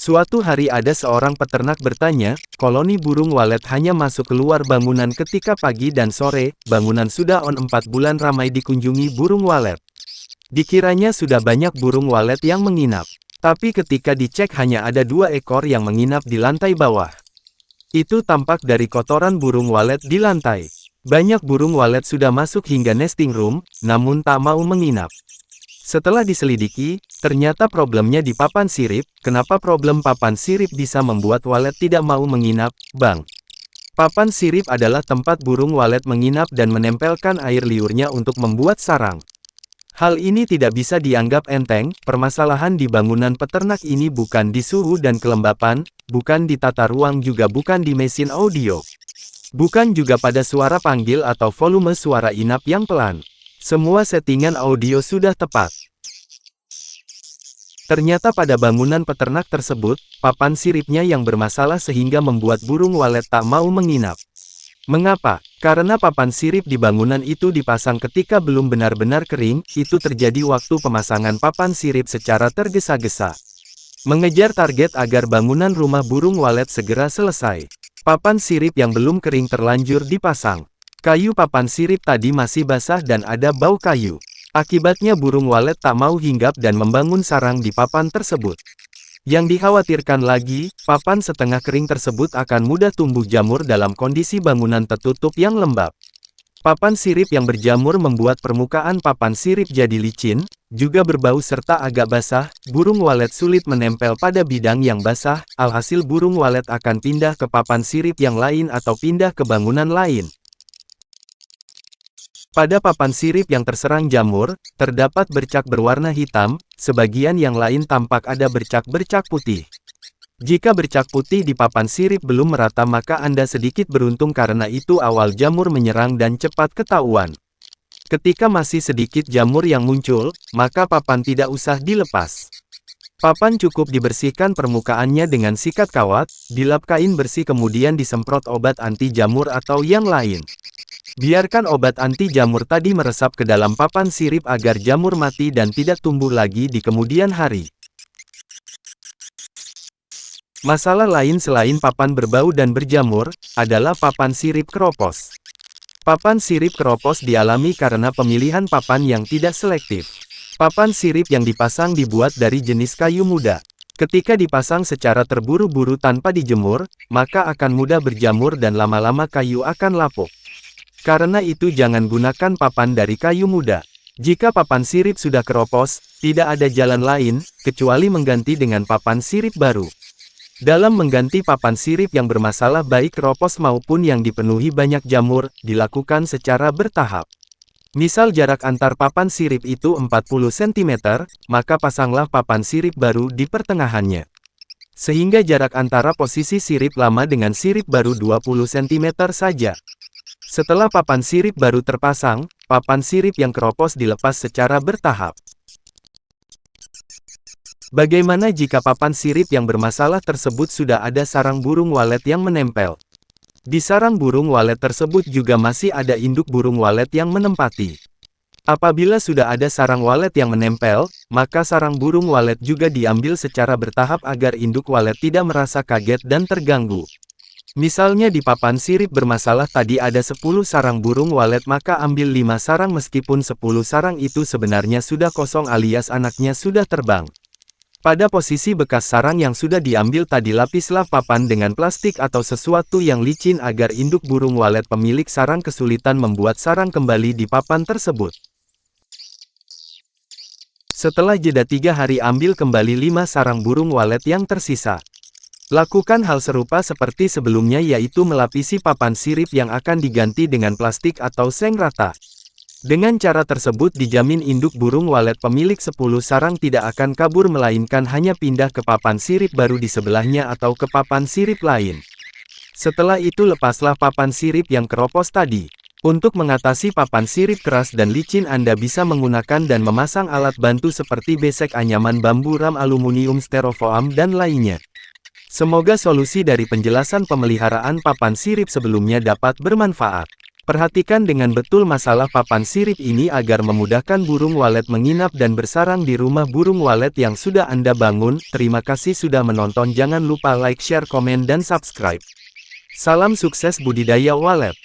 Suatu hari ada seorang peternak bertanya, koloni burung walet hanya masuk keluar bangunan ketika pagi dan sore, bangunan sudah on 4 bulan ramai dikunjungi burung walet. Dikiranya sudah banyak burung walet yang menginap. Tapi ketika dicek hanya ada 2 ekor yang menginap di lantai bawah. Itu tampak dari kotoran burung walet di lantai. Banyak burung walet sudah masuk hingga nesting room, namun tak mau menginap. Setelah diselidiki, ternyata problemnya di papan sirip. Kenapa problem papan sirip bisa membuat walet tidak mau menginap, Bang? Papan sirip adalah tempat burung walet menginap dan menempelkan air liurnya untuk membuat sarang. Hal ini tidak bisa dianggap enteng. Permasalahan di bangunan peternak ini bukan di suhu dan kelembapan, bukan di tata ruang, juga bukan di mesin audio. Bukan juga pada suara panggil atau volume suara inap yang pelan. Semua settingan audio sudah tepat. Ternyata pada bangunan peternak tersebut, papan siripnya yang bermasalah sehingga membuat burung walet tak mau menginap. Mengapa? Karena papan sirip di bangunan itu dipasang ketika belum benar-benar kering. Itu terjadi waktu pemasangan papan sirip secara tergesa-gesa. Mengejar target agar bangunan rumah burung walet segera selesai. Papan sirip yang belum kering terlanjur dipasang. Kayu papan sirip tadi masih basah dan ada bau kayu. Akibatnya burung walet tak mau hinggap dan membangun sarang di papan tersebut. Yang dikhawatirkan lagi, papan setengah kering tersebut akan mudah tumbuh jamur dalam kondisi bangunan tertutup yang lembab. Papan sirip yang berjamur membuat permukaan papan sirip jadi licin, juga berbau serta agak basah. Burung walet sulit menempel pada bidang yang basah, alhasil burung walet akan pindah ke papan sirip yang lain atau pindah ke bangunan lain. Pada papan sirip yang terserang jamur, terdapat bercak berwarna hitam, sebagian yang lain tampak ada bercak-bercak putih. Jika bercak putih di papan sirip belum merata maka Anda sedikit beruntung karena itu awal jamur menyerang dan cepat ketahuan. Ketika masih sedikit jamur yang muncul, maka papan tidak usah dilepas. Papan cukup dibersihkan permukaannya dengan sikat kawat, dilap kain bersih kemudian disemprot obat anti jamur atau yang lain. Biarkan obat anti jamur tadi meresap ke dalam papan sirip agar jamur mati dan tidak tumbuh lagi di kemudian hari. Masalah lain selain papan berbau dan berjamur, adalah papan sirip keropos. Papan sirip keropos dialami karena pemilihan papan yang tidak selektif. Papan sirip yang dipasang dibuat dari jenis kayu muda. Ketika dipasang secara terburu-buru tanpa dijemur, maka akan mudah berjamur dan lama-lama kayu akan lapuk. Karena itu jangan gunakan papan dari kayu muda. Jika papan sirip sudah keropos, tidak ada jalan lain, kecuali mengganti dengan papan sirip baru. Dalam mengganti papan sirip yang bermasalah baik keropos maupun yang dipenuhi banyak jamur, dilakukan secara bertahap. Misal jarak antar papan sirip itu 40 cm, maka pasanglah papan sirip baru di pertengahannya. Sehingga jarak antara posisi sirip lama dengan sirip baru 20 cm saja. Setelah papan sirip baru terpasang, papan sirip yang keropos dilepas secara bertahap. Bagaimana jika papan sirip yang bermasalah tersebut sudah ada sarang burung walet yang menempel? Di sarang burung walet tersebut juga masih ada induk burung walet yang menempati. Apabila sudah ada sarang walet yang menempel, maka sarang burung walet juga diambil secara bertahap agar induk walet tidak merasa kaget dan terganggu. Misalnya di papan sirip bermasalah tadi ada 10 sarang burung walet maka ambil 5 sarang meskipun 10 sarang itu sebenarnya sudah kosong alias anaknya sudah terbang. Pada posisi bekas sarang yang sudah diambil tadi lapislah papan dengan plastik atau sesuatu yang licin agar induk burung walet pemilik sarang kesulitan membuat sarang kembali di papan tersebut. Setelah jeda 3 hari ambil kembali 5 sarang burung walet yang tersisa. Lakukan hal serupa seperti sebelumnya yaitu melapisi papan sirip yang akan diganti dengan plastik atau seng rata. Dengan cara tersebut dijamin induk burung walet pemilik 10 sarang tidak akan kabur melainkan hanya pindah ke papan sirip baru di sebelahnya atau ke papan sirip lain. Setelah itu lepaslah papan sirip yang keropos tadi. Untuk mengatasi papan sirip keras dan licin Anda bisa menggunakan dan memasang alat bantu seperti besek anyaman bambu ram aluminium styrofoam dan lainnya. Semoga solusi dari penjelasan pemeliharaan papan sirip sebelumnya dapat bermanfaat. Perhatikan dengan betul masalah papan sirip ini agar memudahkan burung walet menginap dan bersarang di rumah burung walet yang sudah Anda bangun. Terima kasih sudah menonton. Jangan lupa like, share, komen, dan subscribe. Salam sukses budidaya walet.